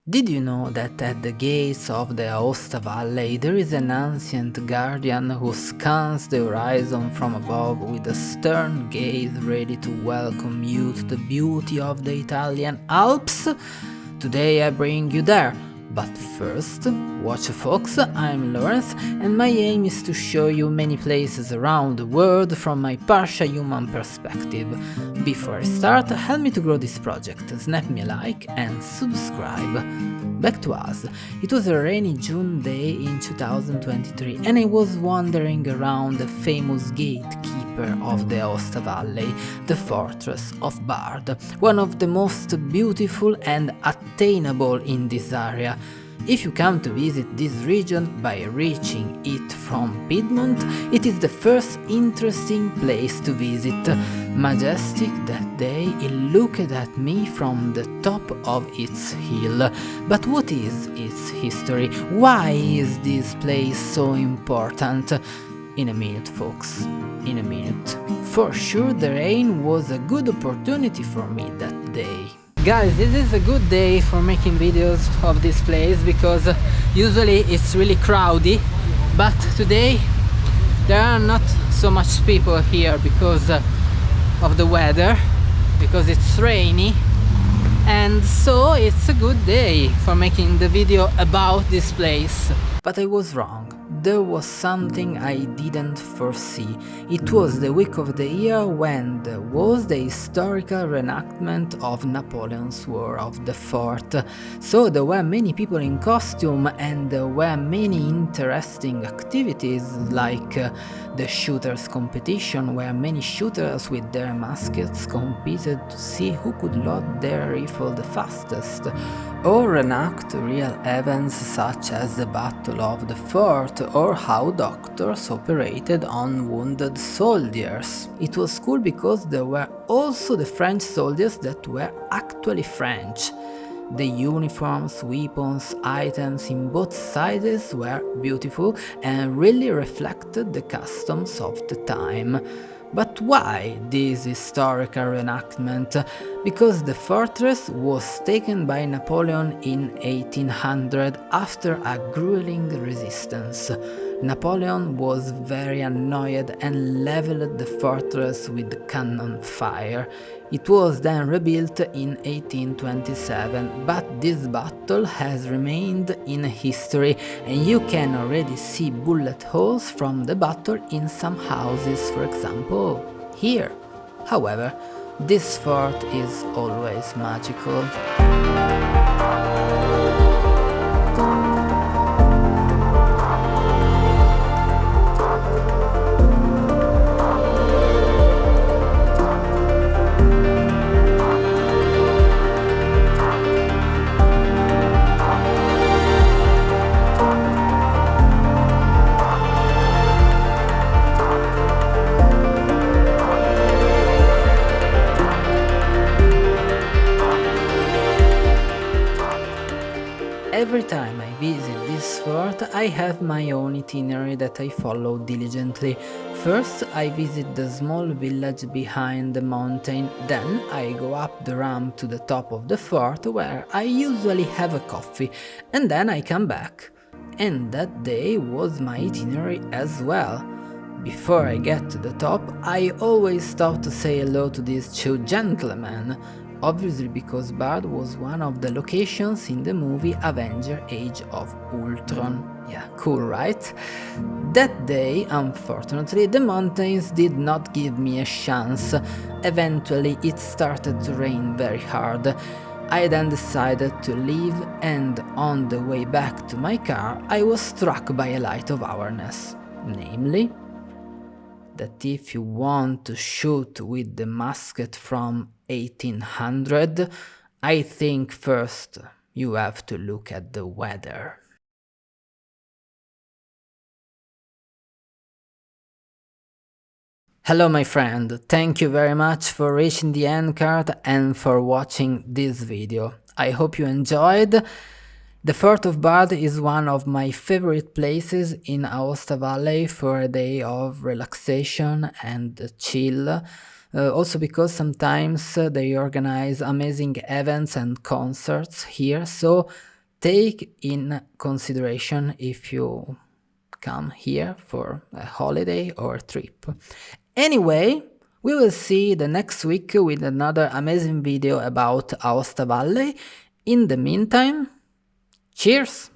Did you know that at the gates of the Aosta Valley there is an ancient guardian who scans the horizon from above with a stern gaze ready to welcome you to the beauty of the Italian Alps? Today I bring you there. But first, watch folks, I'm Lawrence and my aim is to show you many places around the world from my partial human perspective. Before I start, help me to grow this project, snap me a like and subscribe. Back to us. It was a rainy June day in 2023 and I was wandering around the famous gatekeeper of the Aosta Valley, the fortress of Bard, one of the most beautiful and attainable in this area. If you come to visit this region by reaching it from Piedmont, it is the first interesting place to visit. Majestic that day it looked at me from the top of its hill. But what is its history? Why is this place so important? In a minute, folks. In a minute. For sure the rain was a good opportunity for me that day. Guys, this is a good day for making videos of this place because usually it's really crowded, but today there are not so much people here because of the weather, because it's rainy, and so it's a good day for making the video about this place. But I was wrong. There was something I didn't foresee. It was the week of the year when there was the historical reenactment of Napoleon's War of the Fort. So there were many people in costume and there were many interesting activities like the shooters competition, where many shooters with their muskets competed to see who could load their rifle the fastest, or reenact real events such as the Battle of the Fort or how doctors operated on wounded soldiers. It was cool because there were also the French soldiers that were actually French. The uniforms, weapons, items in both sides were beautiful and really reflected the customs of the time. But why this historical reenactment? Because the fortress was taken by Napoleon in 1800 after a grueling resistance. Napoleon was very annoyed and leveled the fortress with cannon fire. It was then rebuilt in 1827, but this battle has remained in history and you can already see bullet holes from the battle in some houses, for example here. However, this fort is always magical. Every time I visit this fort, I have my own itinerary that I follow diligently. First, I visit the small village behind the mountain, then I go up the ramp to the top of the fort where I usually have a coffee, and then I come back. And that day was my itinerary as well. Before I get to the top, I always stop to say hello to these two gentlemen. Obviously because Bard was one of the locations in the movie Avenger Age of Ultron. Yeah, cool, right? That day, unfortunately, the mountains did not give me a chance. Eventually it started to rain very hard. I then decided to leave, and on the way back to my car I was struck by a light of awareness. Namely, that if you want to shoot with the musket from 1800, I think first you have to look at the weather. Hello my friend, thank you very much for reaching the end card and for watching this video. I hope you enjoyed. The Fort of Bard is one of my favorite places in Aosta Valley for a day of relaxation and chill. Also because sometimes they organize amazing events and concerts here, so take in consideration if you come here for a holiday or trip. Anyway, we will see the next week with another amazing video about Aosta Valley. In the meantime, cheers!